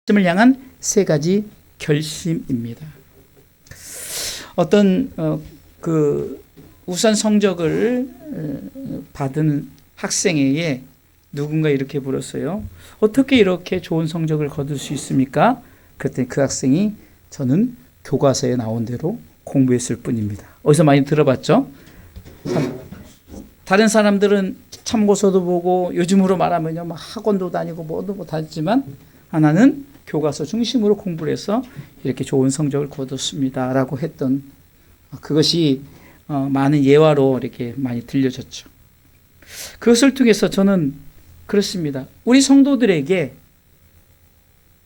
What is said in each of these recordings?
말씀을 향한 세 가지 결심입니다. 어떤 우선 성적을 받은 학생에게 누군가 이렇게 물었어요. 어떻게 이렇게 좋은 성적을 거둘 수 있습니까? 그랬더니 그 학생이 저는 교과서에 나온 대로 공부했을 뿐입니다. 어디서 많이 들어봤죠? 다른 사람들은 참고서도 보고 요즘으로 말하면 막 학원도 다니고 뭐도 다니지만 하나는 교과서 중심으로 공부를 해서 이렇게 좋은 성적을 거뒀습니다 라고 했던 그것이 많은 예화로 이렇게 많이 들려졌죠. 그것을 통해서 저는 그렇습니다. 우리 성도들에게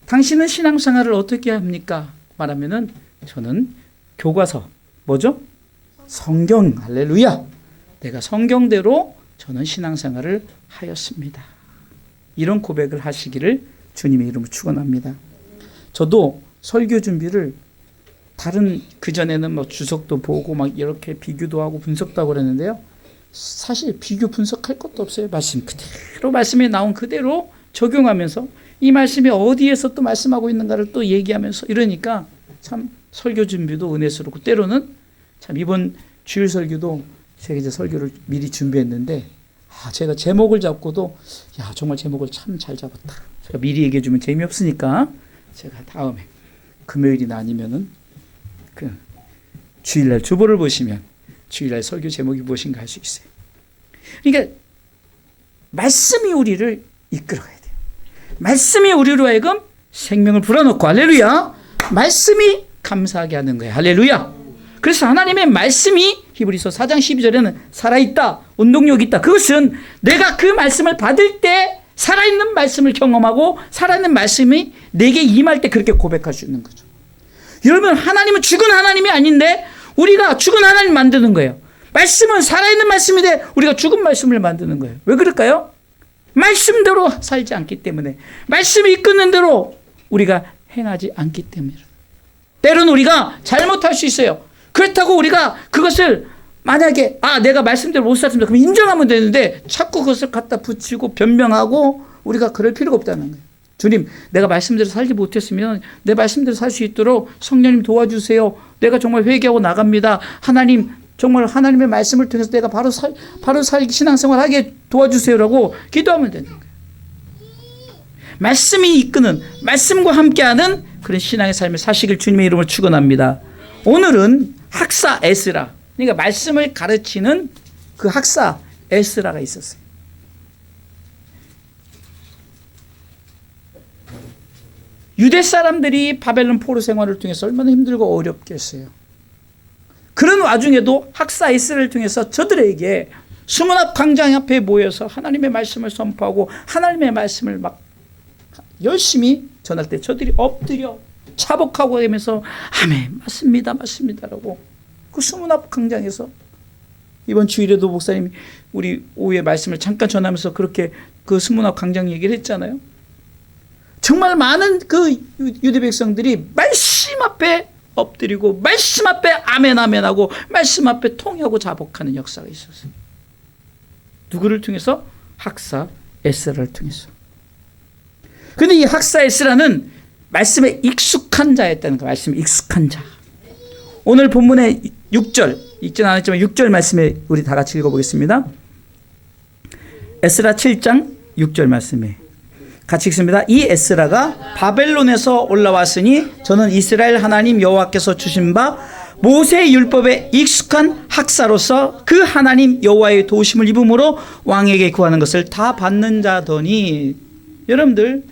당신은 신앙생활을 어떻게 합니까? 말하면은 저는 교과서 뭐죠? 성경, 할렐루야. 내가 성경대로 저는 신앙생활을 하였습니다. 이런 고백을 하시기를 주님의 이름으로 축원합니다. 저도 설교 준비를 그전에는 뭐 주석도 보고 막 이렇게 비교도 하고 분석도 하고 그랬는데요. 사실 비교 분석할 것도 없어요. 말씀 그대로 말씀에 나온 그대로 적용하면서 이 말씀이 어디에서 또 말씀하고 있는가를 또 얘기하면서 이러니까 참 설교 준비도 은혜스럽고 때로는 참 이번 주일 설교도 제가 이제 설교를 미리 준비했는데 제가 제목을 잡고도 정말 제목을 참 잘 잡았다. 제가 미리 얘기해 주면 재미없으니까 제가 다음에 금요일이나 아니면은 그 주일날 주보를 보시면 주일날 설교 제목이 무엇인가 할 수 있어요. 그러니까 말씀이 우리를 이끌어가야 돼요. 말씀이 우리로 하여금 생명을 불어넣고 할렐루야. 말씀이 감사하게 하는 거예요. 할렐루야. 그래서 하나님의 말씀이 히브리서 4장 12절에는 살아있다, 운동력이 있다. 그것은 내가 그 말씀을 받을 때 살아있는 말씀을 경험하고 살아있는 말씀이 내게 임할 때 그렇게 고백할 수 있는 거죠. 여러분, 하나님은 죽은 하나님이 아닌데 우리가 죽은 하나님 만드는 거예요. 말씀은 살아있는 말씀인데 우리가 죽은 말씀을 만드는 거예요. 왜 그럴까요? 말씀대로 살지 않기 때문에, 말씀이 이끄는 대로 우리가 행하지 않기 때문에. 때로는 우리가 잘못할 수 있어요. 그렇다고 우리가 그것을 만약에 내가 말씀대로 못 살았습니다. 그럼 인정하면 되는데 자꾸 그것을 갖다 붙이고 변명하고 우리가 그럴 필요가 없다는 거예요. 주님, 내가 말씀대로 살지 못했으면 내 말씀대로 살 수 있도록 성령님 도와주세요. 내가 정말 회개하고 나갑니다. 하나님, 정말 하나님의 말씀을 통해서 내가 바로 살기 신앙생활하게 도와주세요라고 기도하면 되는 거예요. 말씀이 이끄는, 말씀과 함께하는 그런 신앙의 삶을 사시길 주님의 이름으로 축원합니다. 오늘은 학사 에스라, 그러니까 말씀을 가르치는 그 학사 에스라가 있었어요. 유대 사람들이 바벨론 포로 생활을 통해서 얼마나 힘들고 어렵겠어요. 그런 와중에도 학사 에스라를 통해서 저들에게 수문 앞 광장 앞에 모여서 하나님의 말씀을 선포하고 하나님의 말씀을 막 열심히 전할 때 저들이 엎드려 차복하고 하면서 아멘, 맞습니다, 맞습니다라고 그 수문 앞 광장에서 이번 주일에도 목사님이 우리 오후에 말씀을 잠깐 전하면서 그렇게 그 수문 앞 광장 얘기를 했잖아요. 정말 많은 그 유대 백성들이 말씀 앞에 엎드리고 말씀 앞에 아멘 아멘하고 말씀 앞에 통하고 자복하는 역사가 있었어요. 누구를 통해서? 학사 에스라를 통해서. 그런데 이 학사 에스라는 말씀에 익숙한 자였다는 거. 말씀에 익숙한 자. 오늘 본문의 6절 읽진 않았지만 6절 말씀에 우리 다 같이 읽어보겠습니다. 에스라 7장 6절 말씀에 같이 읽습니다. 이 에스라가 바벨론에서 올라왔으니 저는 이스라엘 하나님 여호와께서 주신 바 모세의 율법에 익숙한 학사로서 그 하나님 여호와의 도우심을 입음으로 왕에게 구하는 것을 다 받는 자더니. 여러분들,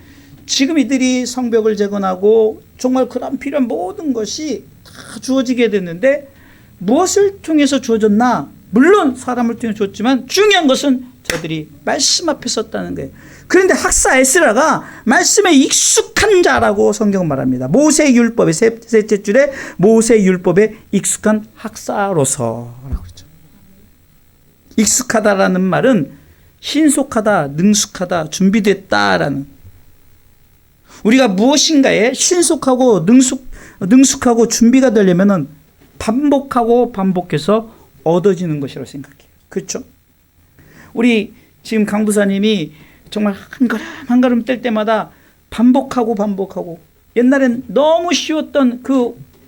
지금 이들이 성벽을 재건하고 정말 그런 필요한 모든 것이 다 주어지게 됐는데 무엇을 통해서 주어졌나? 물론 사람을 통해 줬지만 중요한 것은 저들이 말씀 앞에 섰다는 거예요. 그런데 학사 에스라가 말씀에 익숙한 자라고 성경은 말합니다. 모세의 율법의 셋째 줄에 모세의 율법에 익숙한 학사로서라고 그러죠. 익숙하다라는 말은 신속하다, 능숙하다, 준비됐다라는. 우리가 무엇인가에 신속하고 능숙하고 준비가 되려면은 반복하고 반복해서 얻어지는 것이라고 생각해요. 그렇죠? 우리 지금 강부사님이 정말 한 걸음 한 걸음 뗄 때마다 반복하고 반복하고, 옛날엔 너무 쉬웠던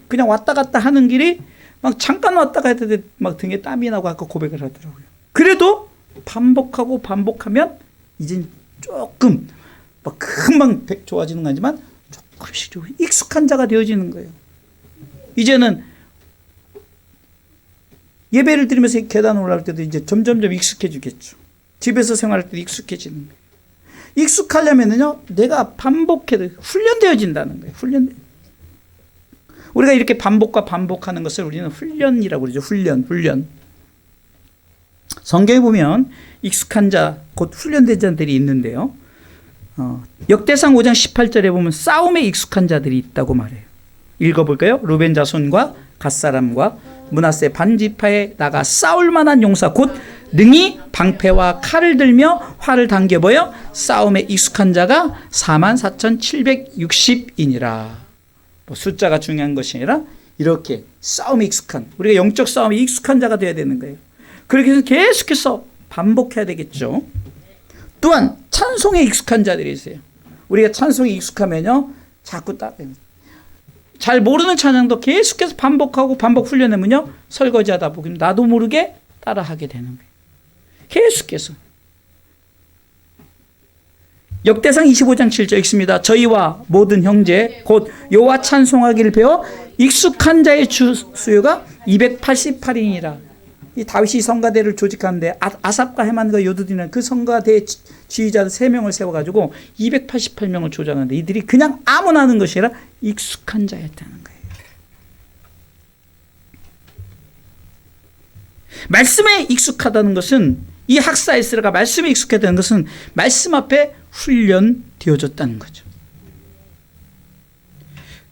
그냥 왔다 갔다 하는 길이 막 잠깐 왔다 갔다 했는데 막 등에 땀이 나고 아까 고백을 하더라고요. 그래도 반복하고 반복하면 이젠 조금 막 금방 좋아지는 건 아니지만 조금씩 익숙한 자가 되어지는 거예요. 이제는 예배를 드리면서 계단 올라올 때도 이제 점점점 익숙해지겠죠. 집에서 생활할 때도 익숙해지는 거예요. 익숙하려면요, 내가 반복해도 훈련되어진다는 거예요. 우리가 이렇게 반복과 반복하는 것을 우리는 훈련이라고 그러죠. 훈련. 성경에 보면 익숙한 자, 곧 훈련된 자들이 있는데요. 역대상 5장 18절에 보면 싸움에 익숙한 자들이 있다고 말해요. 읽어볼까요? 루벤 자손과 갓사람과 므낫세 반지파에 나가 싸울 만한 용사, 곧 능히 방패와 칼을 들며 활을 당겨보여 싸움에 익숙한 자가 44,760이니라. 숫자가 중요한 것이 아니라 이렇게 싸움에 익숙한, 우리가 영적 싸움에 익숙한 자가 되어야 되는 거예요. 그렇게 해서 계속해서 반복해야 되겠죠. 또한 찬송에 익숙한 자들이 있어요. 우리가 찬송에 익숙하면요, 자꾸 잘 모르는 찬양도 계속해서 반복하고 반복 훈련하면요, 설거지하다 보면 나도 모르게 따라하게 되는 거예요. 계속해서. 역대상 25장 7절 읽습니다. 저희와 모든 형제 곧 여호와 찬송하기를 배워 익숙한 자의 수요가 288인이라. 이 다윗이 성가대를 조직하는데 아삽과 헤만과 요두디는 그 성가대 지휘자들 3명을 세워가지고 288명을 조장하는데 이들이 그냥 아무나 하는 것이 아니라 익숙한 자였다는 거예요. 말씀에 익숙하다는 것은, 이 학사 에스라가 말씀에 익숙하다는 것은 말씀 앞에 훈련되어졌다는 거죠.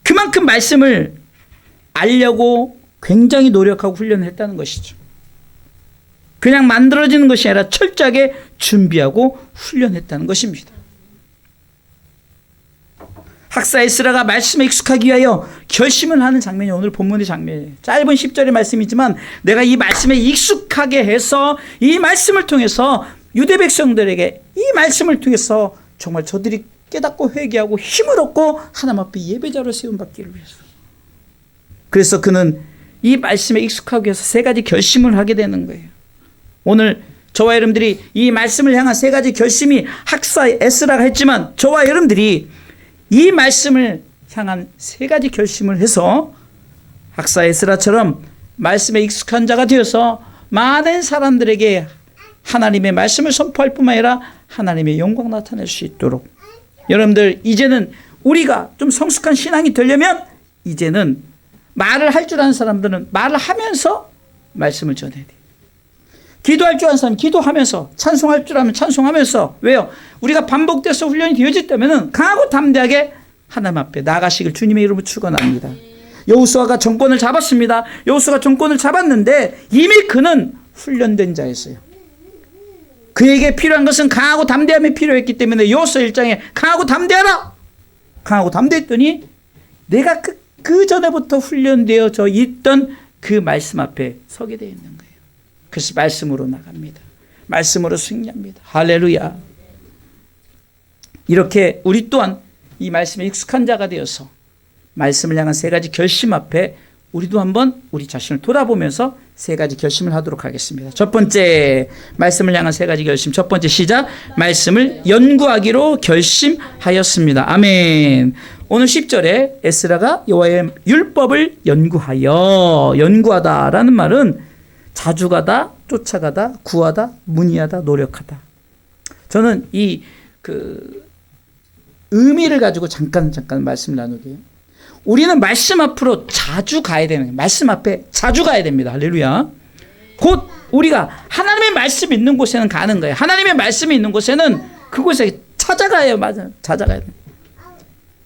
그만큼 말씀을 알려고 굉장히 노력하고 훈련했다는 것이죠. 그냥 만들어지는 것이 아니라 철저하게 준비하고 훈련했다는 것입니다. 학사 에스라가 말씀에 익숙하기 위하여 결심을 하는 장면이 오늘 본문의 장면이에요. 짧은 10절의 말씀이지만 내가 이 말씀에 익숙하게 해서 이 말씀을 통해서 유대 백성들에게 이 말씀을 통해서 정말 저들이 깨닫고 회개하고 힘을 얻고 하나님 앞에 예배자로 세움받기를 위해서. 그래서 그는 이 말씀에 익숙하기 위해서 3가지 결심을 하게 되는 거예요. 오늘 저와 여러분들이 이 말씀을 향한 3가지 결심이 학사 에스라가 했지만 저와 여러분들이 이 말씀을 향한 3가지 결심을 해서 학사 에스라처럼 말씀에 익숙한 자가 되어서 많은 사람들에게 하나님의 말씀을 선포할 뿐만 아니라 하나님의 영광 나타낼 수 있도록. 여러분들, 이제는 우리가 좀 성숙한 신앙이 되려면 이제는 말을 할 줄 아는 사람들은 말을 하면서 말씀을 전해야 돼요. 기도할 줄 아는 사람은 기도하면서, 찬송할 줄 아면 찬송하면서. 왜요? 우리가 반복돼서 훈련이 되어졌다면 강하고 담대하게 하나님 앞에 나가시길 주님의 이름으로 축원합니다. 여호수아가 정권을 잡았습니다. 여호수아가 정권을 잡았는데 이미 그는 훈련된 자였어요. 그에게 필요한 것은 강하고 담대함이 필요했기 때문에 여호수아 1장에 강하고 담대하라! 강하고 담대했더니 내가 그 전에부터 훈련되어져 있던 그 말씀 앞에 서게 되어 있는 거예요. 그래서 말씀으로 나갑니다. 말씀으로 승리합니다. 할렐루야. 이렇게 우리 또한 이 말씀에 익숙한 자가 되어서 말씀을 향한 3가지 결심 앞에 우리도 한번 우리 자신을 돌아보면서 3가지 결심을 하도록 하겠습니다. 첫 번째, 말씀을 향한 3가지 결심. 첫 번째 시작. 말씀을 연구하기로 결심하였습니다. 아멘. 오늘 10절에 에스라가 여호와의 율법을 연구하다라는 말은 자주 가다, 쫓아가다, 구하다, 문의하다, 노력하다. 저는 이 의미를 가지고 잠깐 말씀을 나누게요. 우리는 말씀 앞으로 자주 가야 되는 거예요. 말씀 앞에 자주 가야 됩니다. 할렐루야. 곧 우리가 하나님의 말씀이 있는 곳에는 가는 거예요. 하나님의 말씀이 있는 곳에는 그곳에 찾아가요. 맞아요. 찾아가야 돼요.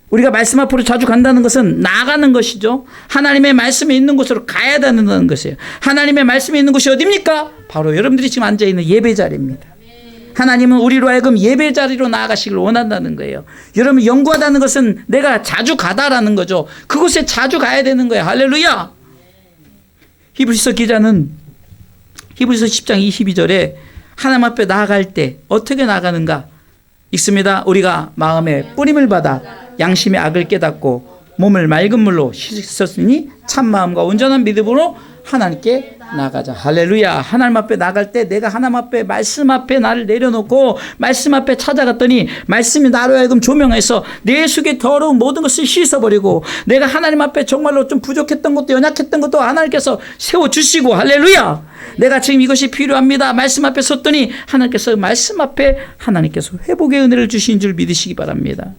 우리가 말씀 앞으로 자주 간다는 것은 나가는 것이죠. 하나님의 말씀이 있는 곳으로 가야 된다는 것이에요. 하나님의 말씀이 있는 곳이 어디입니까? 바로 여러분들이 지금 앉아있는 예배 자리입니다. 하나님은 우리로 하여금 예배 자리로 나아가시길 원한다는 거예요. 여러분, 연구하다는 것은 내가 자주 가다라는 거죠. 그곳에 자주 가야 되는 거예요. 할렐루야. 히브리서 기자는 히브리서 10장 22절에 하나님 앞에 나아갈 때 어떻게 나가는가? 읽습니다. 우리가 마음에 뿌림을 받아 양심의 악을 깨닫고 몸을 맑은 물로 씻었으니 참 마음과 온전한 믿음으로 하나님께 나가자. 할렐루야. 하나님 앞에 나갈 때 내가 하나님 앞에 말씀 앞에 나를 내려놓고 말씀 앞에 찾아갔더니 말씀이 나로 하여금 조명해서 내 속에 더러운 모든 것을 씻어버리고 내가 하나님 앞에 정말로 좀 부족했던 것도 연약했던 것도 하나님께서 세워주시고 할렐루야. 내가 지금 이것이 필요합니다. 말씀 앞에 섰더니 하나님께서 말씀 앞에 하나님께서 회복의 은혜를 주신 줄 믿으시기 바랍니다.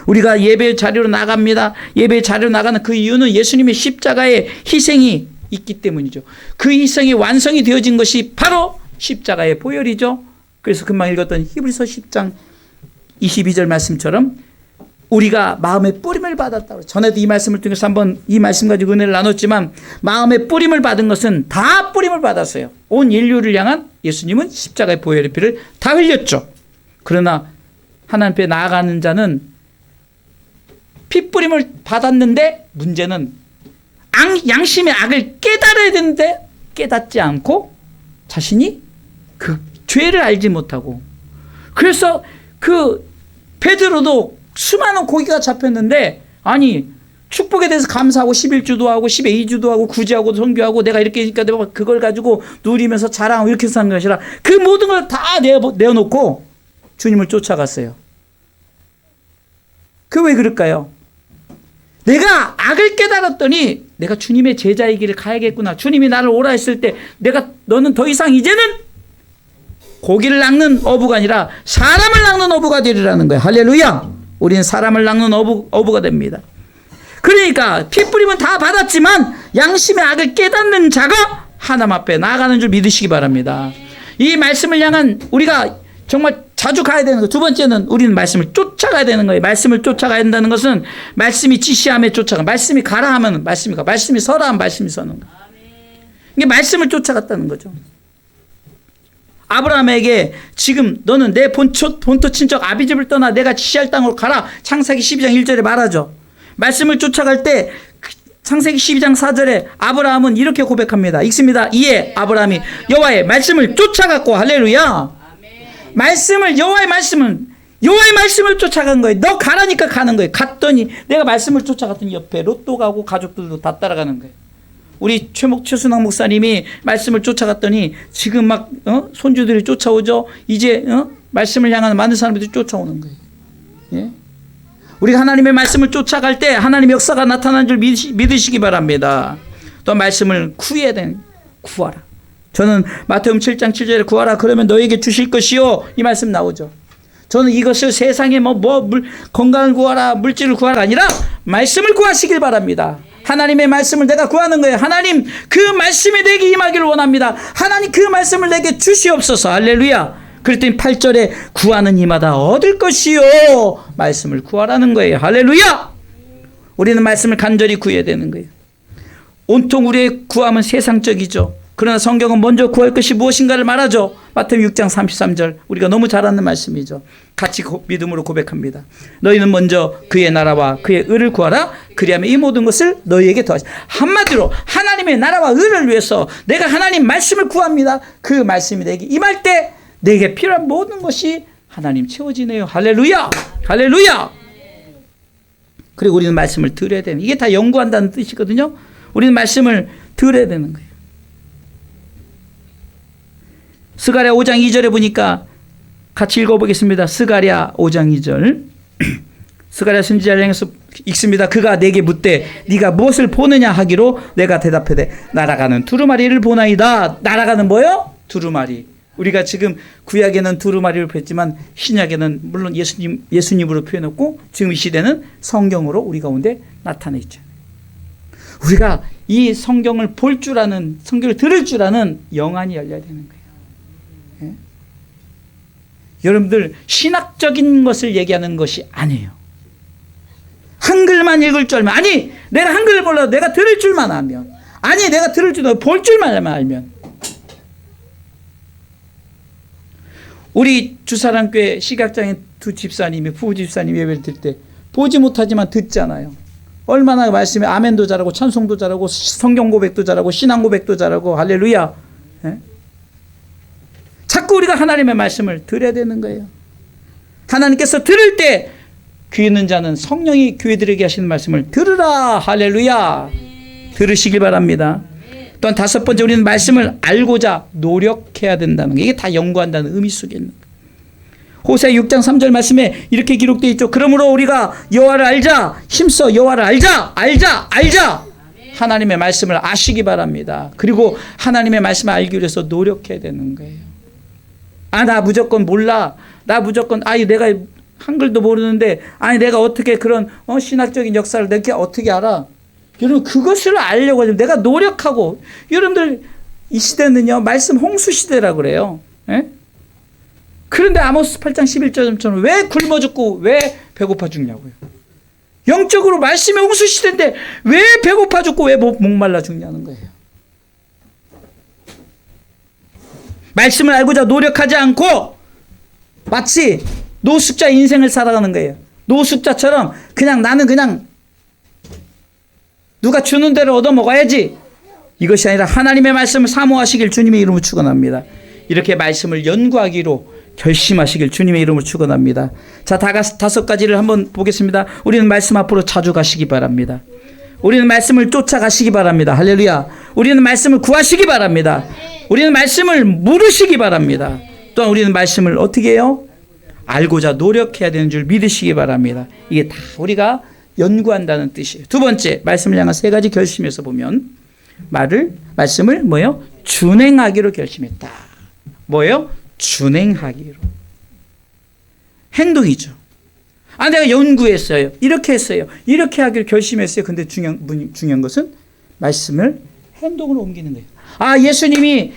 우리가 예배 자리로 나갑니다. 예배 자리로 나가는 그 이유는 예수님의 십자가의 희생이 있기 때문이죠. 그 희생이 완성이 되어진 것이 바로 십자가의 보혈이죠. 그래서 금방 읽었던 히브리서 10장 22절 말씀처럼 우리가 마음의 뿌림을 받았다고. 전에도 이 말씀을 통해서 한번 이 말씀 가지고 은혜를 나눴지만 마음의 뿌림을 받은 것은 다 뿌림을 받았어요. 온 인류를 향한 예수님은 십자가의 보혈의 피를 다 흘렸죠. 그러나 하나님 앞에 나아가는 자는 핏뿌림을 받았는데 문제는 양심의 악을 깨달아야 되는데 깨닫지 않고 자신이 그 죄를 알지 못하고 그래서 그 베드로도 수많은 고기가 잡혔는데 아니 축복에 대해서 감사하고 11주도 하고 12주도 하고 구제하고 선교하고 내가 이렇게 하니까 내가 그걸 가지고 누리면서 자랑하고 이렇게 사는 것이 아니라 그 모든 걸 다 내어놓고 주님을 쫓아갔어요. 그 왜 그럴까요? 내가 악을 깨달았더니 내가 주님의 제자의 길을 가야겠구나. 주님이 나를 오라 했을 때 너는 더 이상 이제는 고기를 낚는 어부가 아니라 사람을 낚는 어부가 되리라는 거예요. 할렐루야. 우리는 사람을 낚는 어부가 됩니다. 그러니까 핏뿌림은 다 받았지만 양심의 악을 깨닫는 자가 하나님 앞에 나아가는 줄 믿으시기 바랍니다. 이 말씀을 향한 우리가 정말 자주 가야 되는 거. 두 번째는 우리는 말씀을 쫓아가야 되는 거예요. 말씀을 쫓아가야 된다는 것은 말씀이 지시함에 쫓아가. 말씀이 가라 하면 말씀이 가. 말씀이 서라 하면 말씀이 서는 거. 이게 말씀을 쫓아갔다는 거죠. 아브라함에게 지금 너는 내 본토 친척 아비집을 떠나 내가 지시할 땅으로 가라. 창세기 12장 1절에 말하죠. 말씀을 쫓아갈 때 창세기 12장 4절에 아브라함은 이렇게 고백합니다. 읽습니다. 이에 아브라함이 여호와의 말씀을 쫓아갔고 할렐루야. 여호와의 말씀을 쫓아간 거예요. 너 가라니까 가는 거예요. 갔더니 내가 말씀을 쫓아갔더니 옆에 롯도 가고 가족들도 다 따라가는 거예요. 우리 최순학 목사님이 말씀을 쫓아갔더니 지금 막 손주들이 쫓아오죠. 이제 말씀을 향하는 많은 사람들이 쫓아오는 거예요. 예? 우리가 하나님의 말씀을 쫓아갈 때 하나님의 역사가 나타나는 줄 믿으시기 바랍니다. 또 말씀을 구하라. 저는 마태복음 7장 7절에 구하라 그러면 너에게 주실 것이요 이 말씀 나오죠. 저는 이것을 세상에 건강을 구하라 물질을 구하라 아니라 말씀을 구하시길 바랍니다. 하나님의 말씀을 내가 구하는 거예요. 하나님 그 말씀이 내게 임하기를 원합니다. 하나님 그 말씀을 내게 주시옵소서. 할렐루야. 그랬더니 8절에 구하는 이마다 얻을 것이요 말씀을 구하라는 거예요. 할렐루야. 우리는 말씀을 간절히 구해야 되는 거예요. 온통 우리의 구함은 세상적이죠. 그러나 성경은 먼저 구할 것이 무엇인가를 말하죠. 마태복음 6장 33절 우리가 너무 잘 아는 말씀이죠. 같이 믿음으로 고백합니다. 너희는 먼저 그의 나라와 그의 의를 구하라. 그리하면 이 모든 것을 너희에게 더하시. 한마디로 하나님의 나라와 의를 위해서 내가 하나님 말씀을 구합니다. 그 말씀이 내게 임할 때 내게 필요한 모든 것이 하나님 채워지네요. 할렐루야. 할렐루야. 그리고 우리는 말씀을 들어야 되는 이게 다 연구한다는 뜻이거든요. 우리는 말씀을 들어야 되는 거예요. 스가랴 5장 2절에 보니까 같이 읽어보겠습니다. 스가랴 5장 2절 스가랴 선지자를 향해서 읽습니다. 그가 내게 묻되 네가 무엇을 보느냐 하기로 내가 대답하되 날아가는 두루마리를 보나이다. 날아가는 뭐요? 두루마리. 우리가 지금 구약에는 두루마리를 뵀지만 신약에는 물론 예수님으로 표현했고 지금 이 시대는 성경으로 우리 가운데 나타나 있죠. 우리가 이 성경을 볼 줄 아는 성경을 들을 줄 아는 영안이 열려야 되는 거예요. 예? 여러분들 신학적인 것을 얘기하는 것이 아니에요. 한글만 읽을 줄 알면 아니 내가 한글을 몰라도 내가 들을 줄만 알면 아니 내가 들을 줄도 볼 줄만 알면 우리 주사랑교회 식약장인 두 집사님이 부부 집사님이 예배를 드릴 때 보지 못하지만 듣잖아요. 얼마나 말씀에 아멘도 잘하고 찬송도 잘하고 성경 고백도 잘하고 신앙 고백도 잘하고 할렐루야. 예? 자꾸 우리가 하나님의 말씀을 들어야 되는 거예요. 하나님께서 들을 때 귀 있는 자는 성령이 교회들에게 하시는 말씀을 들으라. 할렐루야. 들으시길 바랍니다. 또한 다섯 번째, 우리는 말씀을 알고자 노력해야 된다는 게, 이게 다 연구한다는 의미 속에 있는 거예요. 호세 6장 3절 말씀에 이렇게 기록되어 있죠. 그러므로 우리가 여호와를 알자. 힘써 여호와를 알자. 알자. 하나님의 말씀을 아시기 바랍니다. 그리고 하나님의 말씀을 알기 위해서 노력해야 되는 거예요. 나 무조건 몰라. 나 무조건 내가 한글도 모르는데 내가 어떻게 그런 신학적인 역사를 내가 어떻게 알아? 여러분, 그것을 알려고 하면 내가 노력하고, 여러분들 이 시대는요 말씀 홍수 시대라고 그래요. 예? 그런데 아모스 8장 11절처럼 왜 굶어 죽고 왜 배고파 죽냐고요. 영적으로 말씀의 홍수 시대인데 왜 배고파 죽고 왜 목말라 죽냐는 거예요. 말씀을 알고자 노력하지 않고 마치 노숙자 인생을 살아가는 거예요. 노숙자처럼 나는 누가 주는 대로 얻어먹어야지. 이것이 아니라 하나님의 말씀을 사모하시길 주님의 이름으로 축원합니다. 이렇게 말씀을 연구하기로 결심하시길 주님의 이름으로 축원합니다. 자, 다섯 가지를 한번 보겠습니다. 우리는 말씀 앞으로 자주 가시기 바랍니다. 우리는 말씀을 쫓아가시기 바랍니다. 할렐루야. 우리는 말씀을 구하시기 바랍니다. 우리는 말씀을 물으시기 바랍니다. 또한 우리는 말씀을 어떻게 해요? 알고자 노력해야 되는 줄 믿으시기 바랍니다. 이게 다 우리가 연구한다는 뜻이에요. 두 번째, 말씀을 향한 세 가지 결심에서 보면 말씀을 뭐예요? 준행하기로 결심했다. 뭐예요? 준행하기로. 행동이죠. 내가 연구했어요. 이렇게 했어요. 이렇게 하기로 결심했어요. 근데 중요한 것은 말씀을 행동으로 옮기는 거예요. 예수님이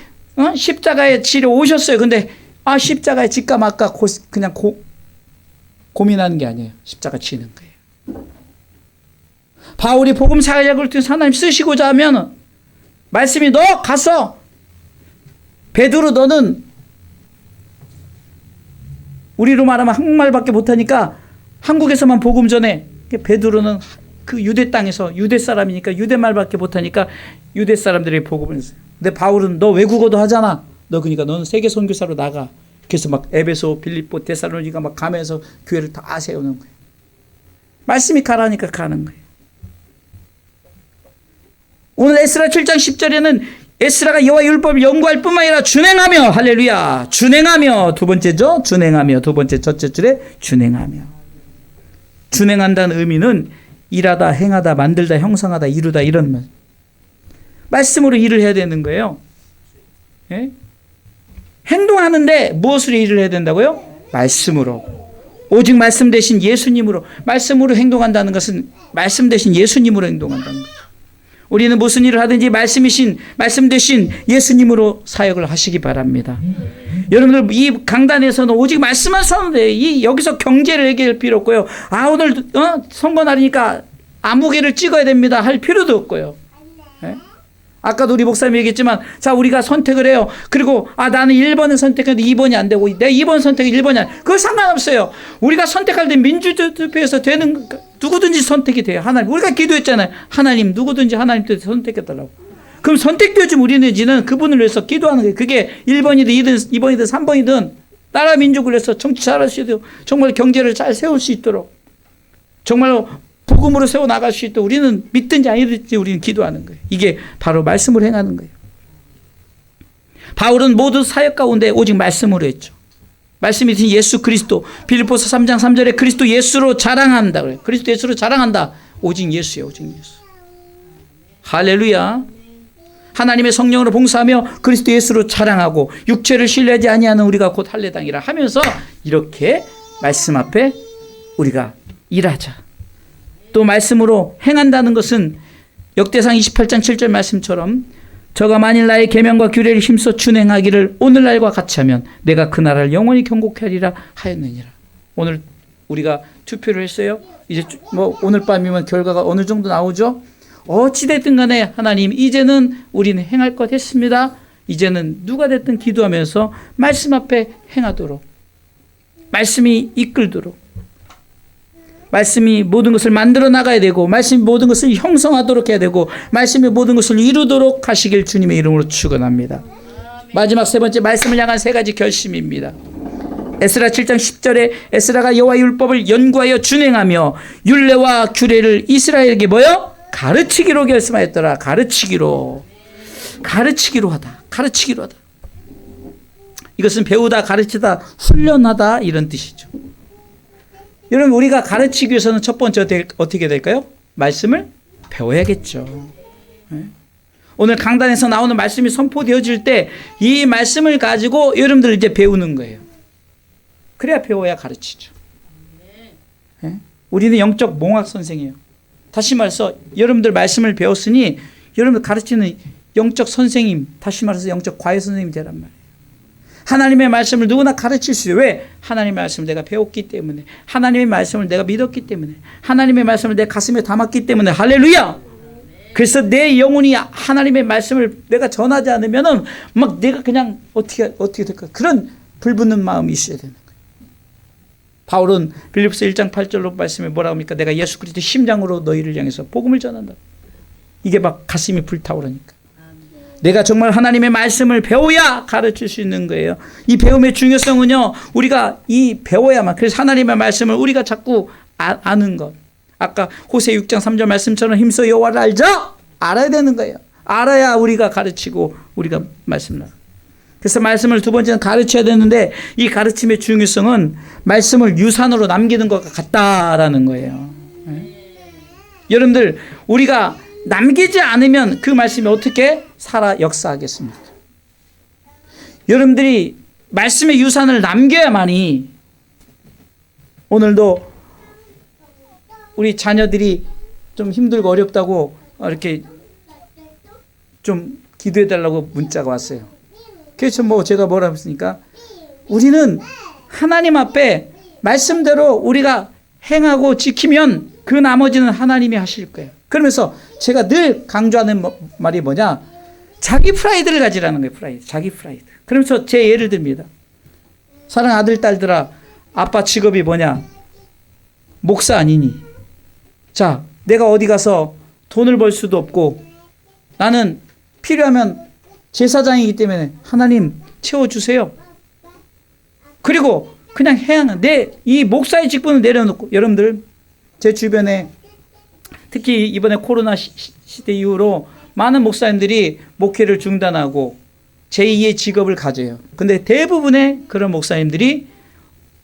십자가에 지러 오셨어요. 근데 십자가에 질까 말까 그냥 고민하는 게 아니에요. 십자가 지는 거예요. 바울이 복음 사역을 통해서 하나님 쓰시고자 하면 말씀이 너 가서 베드로 너는 우리로 말하면 한국말밖에 못하니까 한국에서만 복음 전해. 베드로는 그 유대 땅에서 유대 사람이니까 유대 말밖에 못하니까 유대 사람들에게 복음을 했어요. 근데 바울은 너 외국어도 하잖아. 그러니까 너는 세계 선교사로 나가. 그래서 막 에베소, 빌립보, 데살로니가 막 가면서 교회를 다 세우는 거예요. 말씀이 가라니까 가는 거예요. 오늘 에스라 7장 10절에는 에스라가 여호와 율법을 연구할 뿐만 아니라 준행하며, 할렐루야, 준행하며, 두 번째죠. 준행하며, 두 번째 첫째 줄에 준행하며. 준행한다는 의미는 일하다, 행하다, 만들다, 형성하다, 이루다, 이런 말. 말씀으로 일을 해야 되는 거예요. 예? 행동하는데 무엇으로 일을 해야 된다고요? 말씀으로. 오직 말씀 대신 예수님으로. 말씀으로 행동한다는 것은 말씀 대신 예수님으로 행동한다는 거죠. 우리는 무슨 일을 하든지 말씀 대신 예수님으로 사역을 하시기 바랍니다. 여러분들 이 강단에서는 오직 말씀만 쏘는데 여기서 경제를 얘기할 필요 없고요. 오늘 선거날이니까 아무개를 찍어야 됩니다 할 필요도 없고요. 네? 아까도 우리 목사님이 얘기했지만, 자, 우리가 선택을 해요. 그리고 나는 1번을 선택했는데 2번이 안 되고 내 2번 선택이 1번이 안 돼. 그거 상관없어요. 우리가 선택할 때 민주투표에서 되는, 누구든지 선택이 돼요. 하나님, 우리가 기도했잖아요. 하나님, 누구든지 하나님 뜻에 선택해달라고. 그럼 선택되어진 우리는 그분을 위해서 기도하는 거예요. 그게 1번이든 2번이든 3번이든 나라 민족을 위해서 정치 잘할 수 있도록, 정말 경제를 잘 세울 수 있도록, 정말 복음으로 세워나갈 수 있도록 우리는 믿든지 아니든지 우리는 기도하는 거예요. 이게 바로 말씀을 행하는 거예요. 바울은 모든 사역 가운데 오직 말씀으로 했죠. 말씀이 신 예수 그리스도, 빌립보서 3장 3절에 그리스도 예수로 자랑한다 그래요. 그리스도 예수로 자랑한다. 오직 예수예요. 오직 예수. 할렐루야. 하나님의 성령으로 봉사하며 그리스도 예수로 자랑하고 육체를 신뢰하지 아니하는 우리가 곧 할례당이라 하면서 이렇게 말씀 앞에 우리가 일하자. 또 말씀으로 행한다는 것은 역대상 28장 7절 말씀처럼 저가 만일 나의 계명과 규례를 힘써 준행하기를 오늘날과 같이 하면 내가 그 나라를 영원히 경고케 하리라 하였느니라. 오늘 우리가 투표를 했어요. 이제 오늘 밤이면 결과가 어느 정도 나오죠. 어찌됐든 간에 하나님, 이제는 우리는 행할 것 했습니다. 이제는 누가 됐든 기도하면서 말씀 앞에 행하도록, 말씀이 이끌도록, 말씀이 모든 것을 만들어 나가야 되고, 말씀이 모든 것을 형성하도록 해야 되고, 말씀이 모든 것을 이루도록 하시길 주님의 이름으로 축원합니다. 마지막 세 번째, 말씀을 향한 세 가지 결심입니다. 에스라 7장 10절에 에스라가 여호와의 율법을 연구하여 준행하며 율례와 규례를 이스라엘에게 뭐요? 가르치기로 결심하였더라. 가르치기로 하다. 가르치기로 하다. 이것은 배우다, 가르치다, 훈련하다 이런 뜻이죠. 여러분, 우리가 가르치기 위해서는 첫 번째 어떻게 될까요? 말씀을 배워야겠죠. 오늘 강단에서 나오는 말씀이 선포되어질 때 이 말씀을 가지고 여러분들 이제 배우는 거예요. 그래야 배워야 가르치죠. 우리는 영적 몽학 선생이에요. 다시 말해서 여러분들 말씀을 배웠으니 여러분들 가르치는 영적 선생님, 다시 말해서 영적 과외 선생님이 되란 말이에요. 하나님의 말씀을 누구나 가르칠 수 있어요. 왜? 하나님의 말씀을 내가 배웠기 때문에, 하나님의 말씀을 내가 믿었기 때문에, 하나님의 말씀을 내 가슴에 담았기 때문에. 할렐루야! 그래서 내 영혼이 하나님의 말씀을 내가 전하지 않으면은 막 내가 그냥 어떻게 될까? 그런 불붙는 마음이 있어야 되는 거예요. 바울은 빌립보서 1장 8절로 말씀에 뭐라고 합니까? 내가 예수 그리스도 심장으로 너희를 향해서 복음을 전한다. 이게 막 가슴이 불타오르니까. 내가 정말 하나님의 말씀을 배워야 가르칠 수 있는 거예요. 이 배움의 중요성은요, 우리가 이 배워야만. 그래서 하나님의 말씀을 우리가 자꾸 아는 것. 아까 호세 6장 3절 말씀처럼 힘써 여호와를 알자. 알아야 되는 거예요. 알아야 우리가 가르치고 우리가 말씀을 알아요. 그래서 말씀을 두 번째는 가르쳐야 되는데 이 가르침의 중요성은 말씀을 유산으로 남기는 것과 같다라는 거예요. 여러분들, 우리가 남기지 않으면 그 말씀이 어떻게 살아 역사하겠습니까? 여러분들이 말씀의 유산을 남겨야만이, 오늘도 우리 자녀들이 좀 힘들고 어렵다고 이렇게 좀 기도해달라고 문자가 왔어요. 그래서 제가 뭐라고 했습니까? 우리는 하나님 앞에 말씀대로 우리가 행하고 지키면 그 나머지는 하나님이 하실 거예요. 그러면서 제가 늘 강조하는 말이 뭐냐? 자기 프라이드를 가지라는 거예요. 프라이드. 자기 프라이드. 그러면서 제 예를 듭니다. 사랑하는 아들, 딸들아, 아빠 직업이 뭐냐? 목사 아니니? 자, 내가 어디 가서 돈을 벌 수도 없고 나는 필요하면 제사장이기 때문에 하나님 채워주세요. 그리고 그냥 해야 하는 내 이 목사의 직분을 내려놓고, 여러분들 제 주변에 특히 이번에 코로나 시대 이후로 많은 목사님들이 목회를 중단하고 제2의 직업을 가져요. 근데 대부분의 그런 목사님들이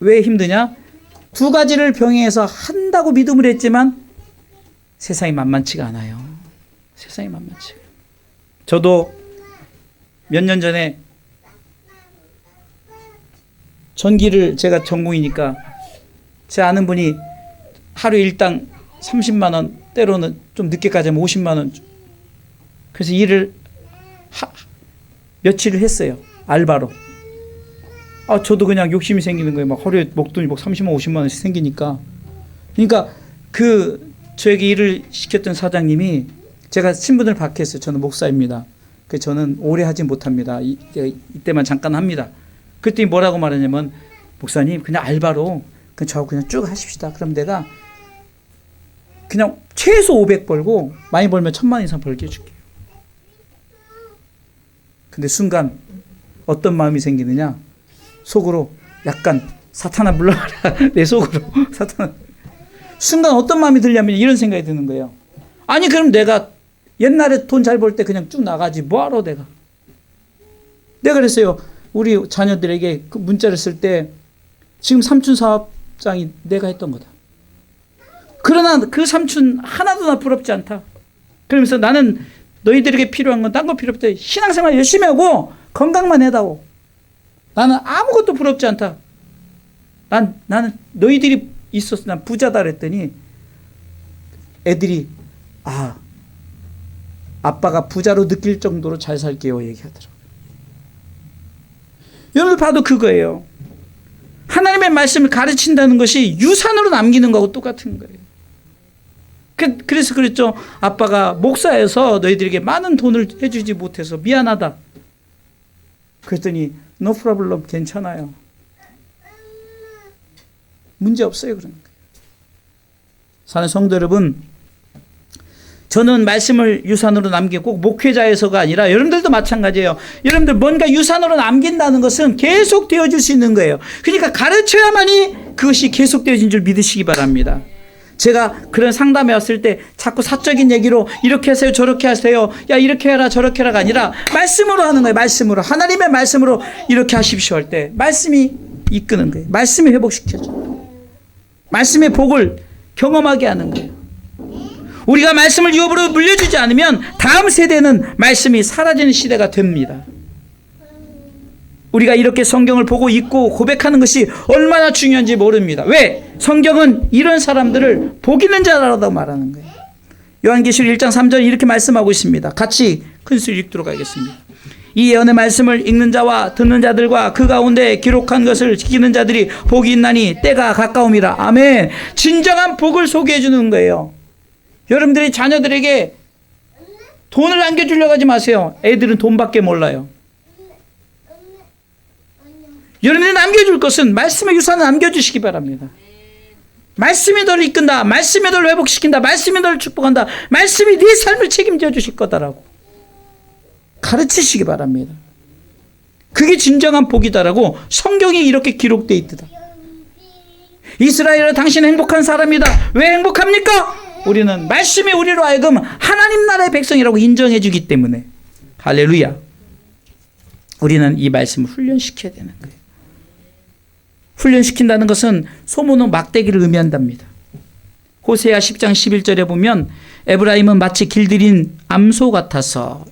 왜 힘드냐? 두 가지를 병행해서 한다고 믿음을 했지만 세상이 만만치가 않아요. 세상이 만만치가 않아요. 저도 몇 년 전에 전기를, 제가 전공이니까 제 아는 분이 하루 일당 30만 원, 때로는 좀 늦게까지 하면 50만 원. 그래서 일을 며칠을 했어요. 알바로. 저도 그냥 욕심이 생기는 거예요. 막 하루에 목돈이 30만 50만 원씩 생기니까. 그러니까 저에게 일을 시켰던 사장님이, 제가 신분을 밝혔어요. 저는 목사입니다. 그래서 저는 오래 하지 못합니다. 이때만 잠깐 합니다. 그랬더니 뭐라고 말하냐면, 목사님 그냥 알바로 저하고 그냥 쭉 하십시다. 그럼 내가 그냥 최소 500 벌고 많이 벌면 1000만 이상 벌게 해줄게요. 근데 순간 어떤 마음이 생기느냐? 속으로 약간 사탄아 물러가라. 내 속으로 사탄아. 순간 어떤 마음이 들냐면 이런 생각이 드는 거예요. 아니 그럼 내가 옛날에 돈 잘 벌 때 그냥 쭉 나가지 뭐하러 내가 그랬어요. 우리 자녀들에게 그 문자를 쓸 때 지금 삼촌 사업장이 내가 했던 거다. 그러나 그 삼촌 하나도 나 부럽지 않다. 그러면서 나는 너희들에게 필요한 건 딴 거 필요 없다. 신앙생활 열심히 하고 건강만 해다오. 나는 아무것도 부럽지 않다. 나는 너희들이 있었어. 난 부자다 그랬더니 애들이 아빠가 부자로 느낄 정도로 잘 살게요 얘기하더라고요. 여러분 봐도 그거예요. 하나님의 말씀을 가르친다는 것이 유산으로 남기는 거하고 똑같은 거예요. 그래서 그랬죠. 아빠가 목사여서 너희들에게 많은 돈을 해주지 못해서 미안하다. 그랬더니 no problem, 괜찮아요. 문제 없어요. 그런 거예요. 사는 성도 여러분, 저는 말씀을 유산으로 남기고 꼭 목회자에서가 아니라 여러분들도 마찬가지예요. 여러분들 뭔가 유산으로 남긴다는 것은 계속 되어질 수 있는 거예요. 그러니까 가르쳐야만이 그것이 계속 되어진 줄 믿으시기 바랍니다. 제가 그런 상담에 왔을 때 자꾸 사적인 얘기로 이렇게 하세요 저렇게 하세요 야 이렇게 해라 저렇게 해라가 아니라 말씀으로 하는 거예요. 말씀으로, 하나님의 말씀으로 이렇게 하십시오 할 때 말씀이 이끄는 거예요. 말씀이 회복시켜줘요. 말씀의 복을 경험하게 하는 거예요. 우리가 말씀을 유업으로 물려주지 않으면 다음 세대는 말씀이 사라지는 시대가 됩니다. 우리가 이렇게 성경을 보고 읽고 고백하는 것이 얼마나 중요한지 모릅니다. 왜? 성경은 이런 사람들을 복 있는 자라고 말하는 거예요. 요한계시록 1장 3절 이렇게 말씀하고 있습니다. 같이 큰 소리 읽도록 하겠습니다. 이 예언의 말씀을 읽는 자와 듣는 자들과 그 가운데 기록한 것을 지키는 자들이 복이 있나니 때가 가까움이라. 아멘. 진정한 복을 소개해 주는 거예요. 여러분들이 자녀들에게 돈을 남겨주려고 하지 마세요. 애들은 돈밖에 몰라요. 여러분들이 남겨줄 것은 말씀의 유산을 남겨주시기 바랍니다. 말씀이 너를 이끈다. 말씀이 너를 회복시킨다. 말씀이 너를 축복한다. 말씀이 네 삶을 책임져 주실 거다라고 가르치시기 바랍니다. 그게 진정한 복이다라고 성경에 이렇게 기록되어 있다. 이스라엘아 당신은 행복한 사람이다. 왜 행복합니까? 우리는 말씀이 우리로 하여금 하나님 나라의 백성이라고 인정해 주기 때문에. 할렐루야. 우리는 이 말씀을 훈련시켜야 되는 거예요. 훈련시킨다는 것은 소문은 막대기를 의미한답니다. 호세아 10장 11절에 보면 에브라임은 마치 길들인 암소 같아서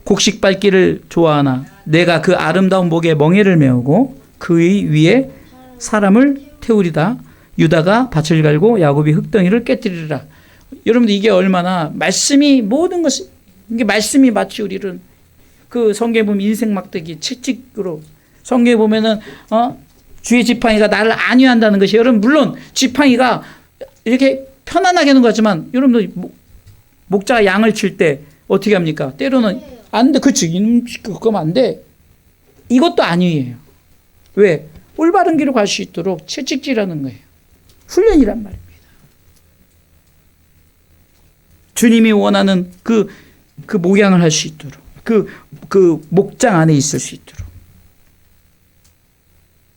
곡식 밟기를 좋아하나 내가 그 아름다운 목에 멍에를 메우고 그의 위에 사람을 태우리다. 유다가 밭을 갈고 야곱이 흙덩이를 깨뜨리리라. 여러분들 이게 얼마나 말씀이 모든 것이 이게 말씀이 마치 우리를 그 성경에 보면 인생 막대기 채찍으로 성경에 보면은 주의 지팡이가 나를 안위한다는 것이 여러분 물론 지팡이가 이렇게 편안하게 하는 거지만 여러분들 목자가 양을 칠 때 어떻게 합니까? 때로는 안 돼. 그치? 그거면 안 돼. 이것도 안위예요. 왜? 올바른 길로 갈 수 있도록 채찍질하는 거예요. 훈련이란 말입니다. 주님이 원하는 그 모양을 할 수 있도록 그 목장 안에 있을 수 있도록.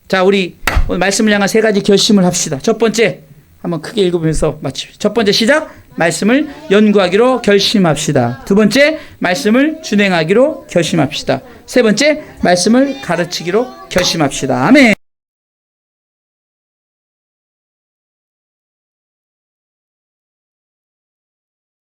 자, 우리 오늘 말씀을 향한 세 가지 결심을 합시다. 첫 번째, 한번 크게 읽으면서 마칩시다. 첫 번째 시작. 말씀을 연구하기로 결심합시다. 두 번째, 말씀을 준행하기로 결심합시다. 세 번째, 말씀을 가르치기로 결심합시다. 아멘.